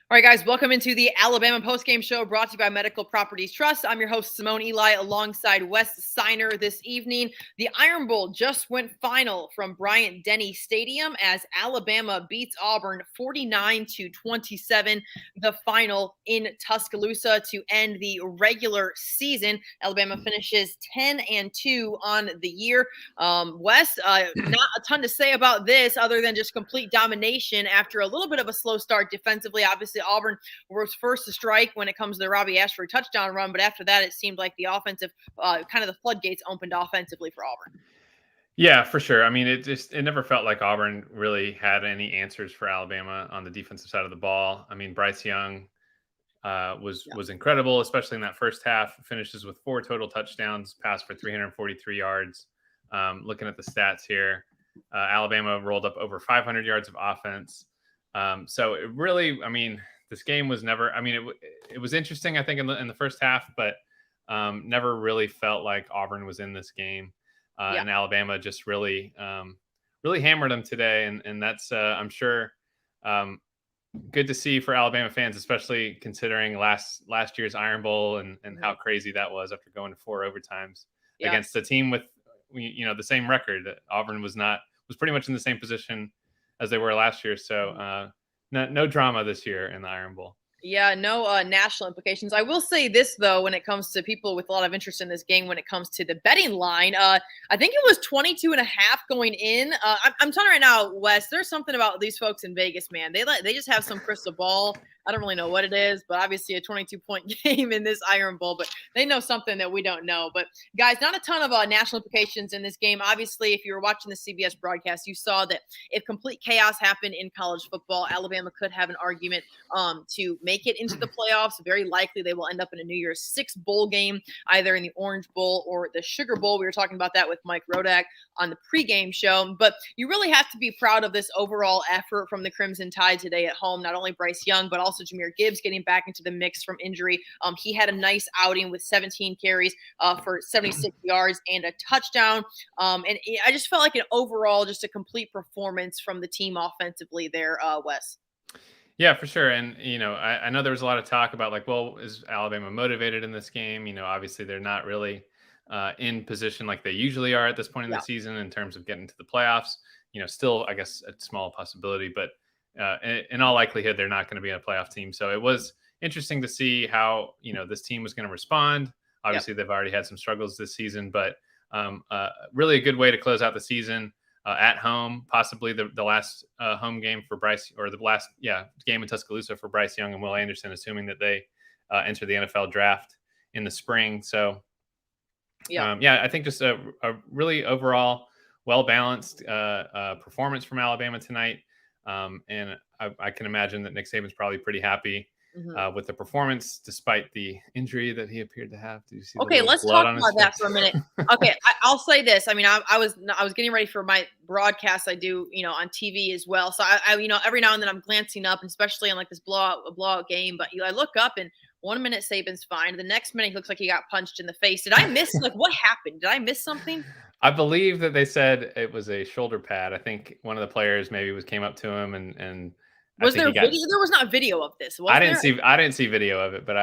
All right, guys, welcome into the Alabama postgame show brought to you by Medical Properties Trust. I'm your host, Simone Eli, alongside Wes Sinor this evening. The Iron Bowl just went final from Bryant-Denny Stadium as Alabama beats Auburn 49-27, the final in Tuscaloosa to end the regular season. Alabama finishes 10-2 on the year. Wes, not a ton to say about this other than just complete domination after a little bit of a slow start defensively. Obviously, Auburn was first to strike when it comes to the Robbie Ashford touchdown run, but after that, it seemed like the offensive, kind of the floodgates opened offensively for Auburn. Yeah, for sure. I mean, it never felt like Auburn really had any answers for Alabama on the defensive side of the ball. I mean, Bryce Young was incredible, especially in that first half. Finishes with 4 total touchdowns, passed for 343 yards. Looking at the stats here, Alabama rolled up over 500 yards of offense. So it really, I mean, this game was never. I mean, it was interesting, I think, in the first half, but never really felt like Auburn was in this game. And Alabama just really hammered them today, and that's I'm sure good to see for Alabama fans, especially considering last year's Iron Bowl and how crazy that was after going to 4 overtimes against a team with the same record. Auburn was pretty much in the same position as they were last year, so no drama this year in the Iron Bowl. Yeah, no national implications. I will say this, though, when it comes to people with a lot of interest in this game, when it comes to the betting line, I think it was 22.5 going in. I'm telling you right now, Wes, there's something about these folks in Vegas, man. They just have some crystal ball. I don't really know what it is, but obviously a 22-point game in this Iron Bowl, but they know something that we don't know. But guys, not a ton of national implications in this game. Obviously, if you were watching the CBS broadcast, you saw that if complete chaos happened in college football, Alabama could have an argument to make it into the playoffs. Very likely they will end up in a New Year's Six bowl game, either in the Orange Bowl or the Sugar Bowl. We were talking about that with Mike Rodak on the pregame show. But you really have to be proud of this overall effort from the Crimson Tide today at home. Not only Bryce Young, but also Jahmyr Gibbs getting back into the mix from injury. He had a nice outing with 17 carries for 76 yards and a touchdown. And I just felt like an overall, just a complete performance from the team offensively there, Wes. Yeah, for sure. And, I know there was a lot of talk about like, well, is Alabama motivated in this game? Obviously they're not really in position like they usually are at this point in the season in terms of getting to the playoffs. Still, I guess, a small possibility, but in all likelihood, they're not going to be a playoff team. So it was interesting to see how, this team was going to respond. Obviously, they've already had some struggles this season, but really a good way to close out the season. At home, possibly the last home game for Bryce, or the last game in Tuscaloosa for Bryce Young and Will Anderson, assuming that they enter the NFL draft in the spring. So, I think just a really overall well-balanced performance from Alabama tonight. And I can imagine that Nick Saban's probably pretty happy with the performance, despite the injury that he appeared to have. Did you see? Okay, let's talk about that for a minute. Okay, I'll say this. I mean, I was getting ready for my broadcast I do, on TV as well. So I every now and then I'm glancing up, and especially on like this blowout game. But I look up, and 1 minute Saban's fine. The next minute he looks like he got punched in the face. Did I miss what happened? Did I miss something? I believe that they said it was a shoulder pad. I think one of the players maybe came up to him and was there video? There was not video of this. I didn't see video of it, but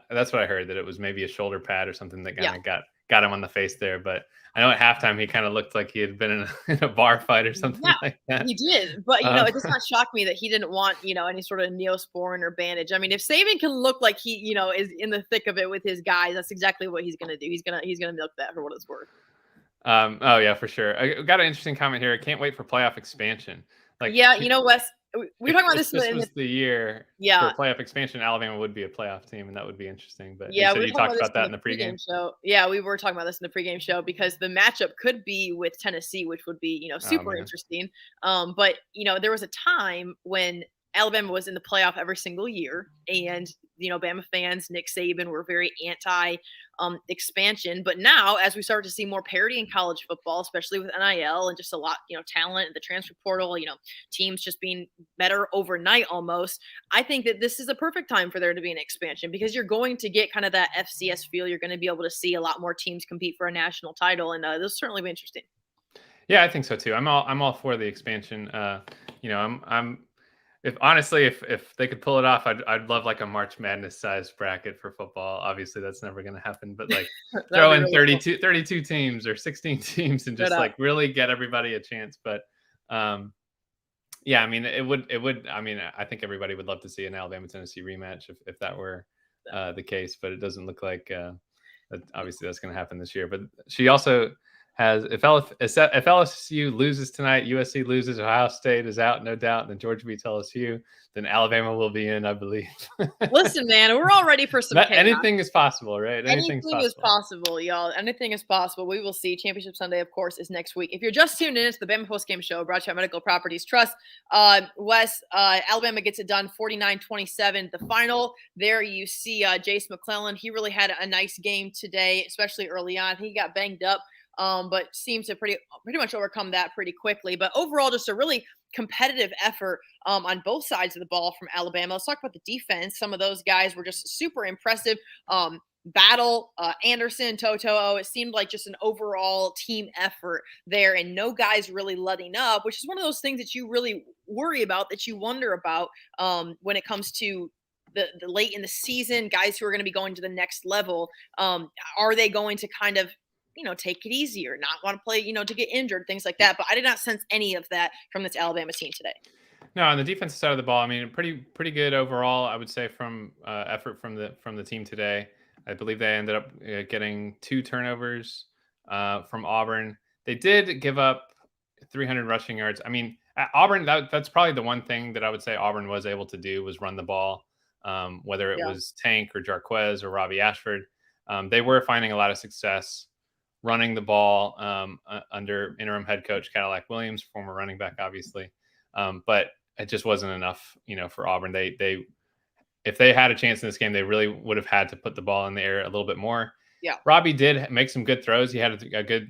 that's what I heard, that it was maybe a shoulder pad or something that kind of got him on the face there. But I know at halftime he kind of looked like he had been in a bar fight or something like that. He did, but it does not shock me that he didn't want any sort of Neosporin or bandage. I mean, if Saban can look like he is in the thick of it with his guys, that's exactly what he's gonna do. He's gonna milk that for what it's worth. Oh yeah, for sure. I got an interesting comment here. I can't wait for playoff expansion. Like, Wes, we were talking about this. This was the year for playoff expansion. Alabama would be a playoff team, and that would be interesting. But you talked about that in the pregame show. Yeah, we were talking about this in the pregame show because the matchup could be with Tennessee, which would be super interesting. But there was a time when Alabama was in the playoff every single year, and Bama fans, Nick Saban, were very anti expansion. But now, as we start to see more parity in college football, especially with NIL and just a lot, talent in the transfer portal, teams just being better overnight almost, I think that this is a perfect time for there to be an expansion because you're going to get kind of that FCS feel. You're going to be able to see a lot more teams compete for a national title, and this will certainly be interesting. Yeah, I think so too. I'm all for the expansion. if they could pull it off, I'd love like a March Madness size bracket for football. Obviously, that's never going to happen, but like That would throw be in really cool. 32 teams or 16 teams and Straight just up. like really get everybody a chance. But yeah, I mean, I mean, I think everybody would love to see an Alabama Tennessee rematch if that were the case, but it doesn't look like obviously that's going to happen this year. But she also has if LSU loses tonight, USC loses, Ohio State is out, no doubt, and then Georgia beats LSU, then Alabama will be in, I believe. Listen, man, we're all ready for some chaos. Anything is possible, right? Anything is possible, y'all. Anything is possible. We will see. Championship Sunday, of course, is next week. If you're just tuned in, it's the Bama Postgame Show brought to you by Medical Properties Trust. Wes, Alabama gets it done 49-27. The final there, you see Jace McClellan. He really had a nice game today, especially early on. He got banged up, but seems to pretty much overcome that pretty quickly. But overall, just a really competitive effort on both sides of the ball from Alabama. Let's talk about the defense. Some of those guys were just super impressive. Battle, Anderson, Toto. It seemed like just an overall team effort there, and no guys really letting up, which is one of those things that you really worry about, that you wonder about when it comes to the late in the season, guys who are going to be going to the next level. Are they going to kind of take it easier, not want to play, to get injured, things like that. But I did not sense any of that from this Alabama team today. No, on the defensive side of the ball, I mean, pretty good overall, I would say, from effort from the team today. I believe they ended up getting 2 turnovers from Auburn. They did give up 300 rushing yards. I mean, at Auburn, that's probably the one thing that I would say Auburn was able to do was run the ball, whether it was Tank or Jarquez or Robbie Ashford. They were finding a lot of success running the ball under interim head coach Cadillac Williams, former running back, obviously. But it just wasn't enough, for Auburn. They if they had a chance in this game, they really would have had to put the ball in the air a little bit more. Yeah. Robbie did make some good throws. He had a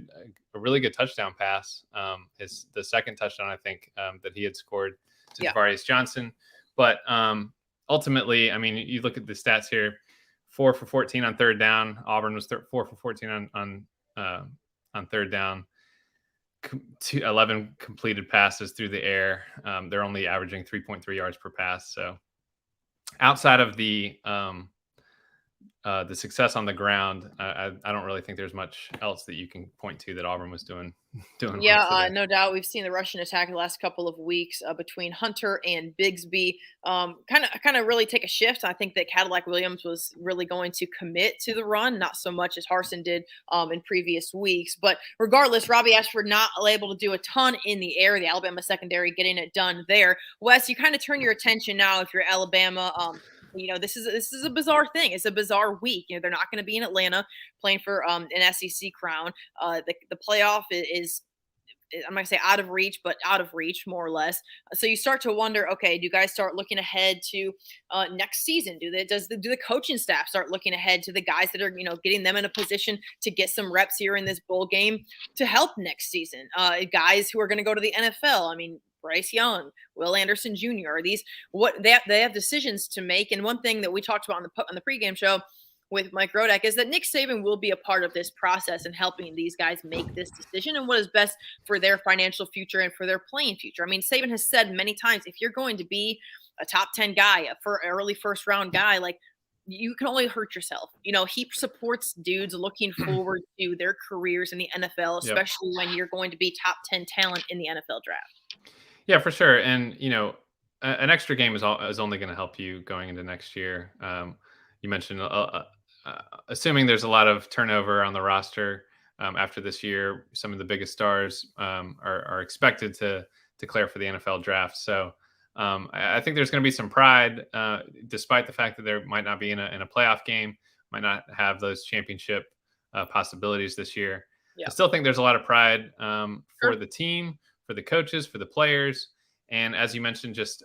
really good touchdown pass. The second touchdown, I think, that he had scored to Javarius Johnson. But ultimately, I mean, you look at the stats here: 4 for 14 on third down. Auburn was 4 for 14 on third down. 11 completed passes through the air. They're only averaging 3.3 yards per pass. So outside of the success on the ground, I don't really think there's much else that you can point to that Auburn was doing. Yeah, no doubt. We've seen the Russian attack the last couple of weeks between Hunter and Bigsby kind of really take a shift. I think that Cadillac Williams was really going to commit to the run, not so much as Harsin did in previous weeks. But regardless, Robbie Ashford not able to do a ton in the air. The Alabama secondary getting it done there. Wes, you kind of turn your attention now if you're Alabama. This is a bizarre thing. It's a bizarre week. They're not going to be in Atlanta playing for an SEC crown. The playoff is I'm not gonna say out of reach, but out of reach more or less. So you start to wonder, okay, do you guys start looking ahead to next season? Do the coaching staff start looking ahead to the guys that are getting them in a position to get some reps here in this bowl game to help next season? Guys who are going to go to the NFL. I mean, Bryce Young, Will Anderson Jr. Are these what they have decisions to make? And one thing that we talked about on the pregame show with Mike Rodak is that Nick Saban will be a part of this process and helping these guys make this decision and what is best for their financial future and for their playing future. I mean, Saban has said many times, if you're going to be a top 10 guy, for early first round guy, like you can only hurt yourself. He supports dudes looking forward to their careers in the NFL, especially when you're going to be top 10 talent in the NFL draft. Yeah, for sure. And, an extra game is only going to help you going into next year. You mentioned assuming there's a lot of turnover on the roster after this year, some of the biggest stars are expected to declare for the NFL draft. So I think there's going to be some pride, despite the fact that there might not be in a playoff game, might not have those championship possibilities this year. Yeah. I still think there's a lot of pride for the team, for the coaches, for the players. And as you mentioned, just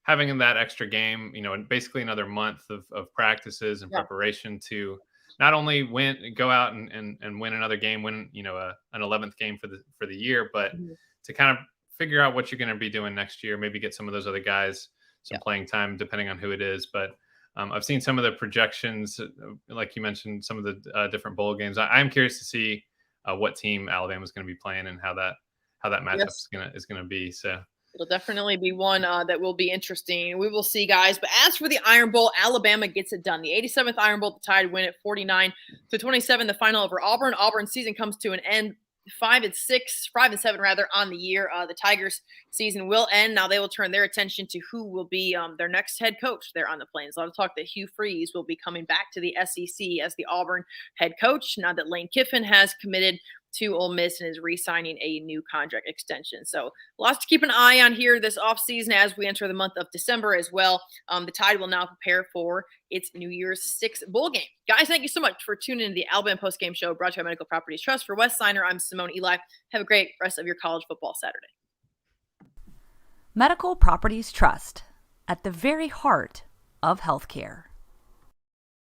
having that extra game, and basically another month of practices and preparation to not only go out and win another game, win, an 11th game for the year, but to kind of figure out what you're going to be doing next year, maybe get some of those other guys some playing time, depending on who it is. But I've seen some of the projections, like you mentioned, some of the different bowl games. I'm curious to see what team Alabama is going to be playing and how that matchup is going to be. So It'll definitely be one that will be interesting. We will see, guys. But as for the Iron Bowl, Alabama gets it done. The 87th Iron Bowl, the Tide win at 49-27. The final over Auburn. Auburn's season comes to an end. 5-7 rather on the year. The Tigers' season will end. Now they will turn their attention to who will be their next head coach there on the Plains. A lot of talk that Hugh Freeze will be coming back to the SEC as the Auburn head coach now that Lane Kiffin has committed to Ole Miss and is re-signing a new contract extension. So lots to keep an eye on here this offseason as we enter the month of December as well. The Tide will now prepare for its New Year's Six bowl game. Guys, thank you so much for tuning in to the Alabama Postgame Show brought to you by Medical Properties Trust. For Wes Sinor, I'm Simone Eli. Have a great rest of your college football Saturday. Medical Properties Trust, at the very heart of healthcare.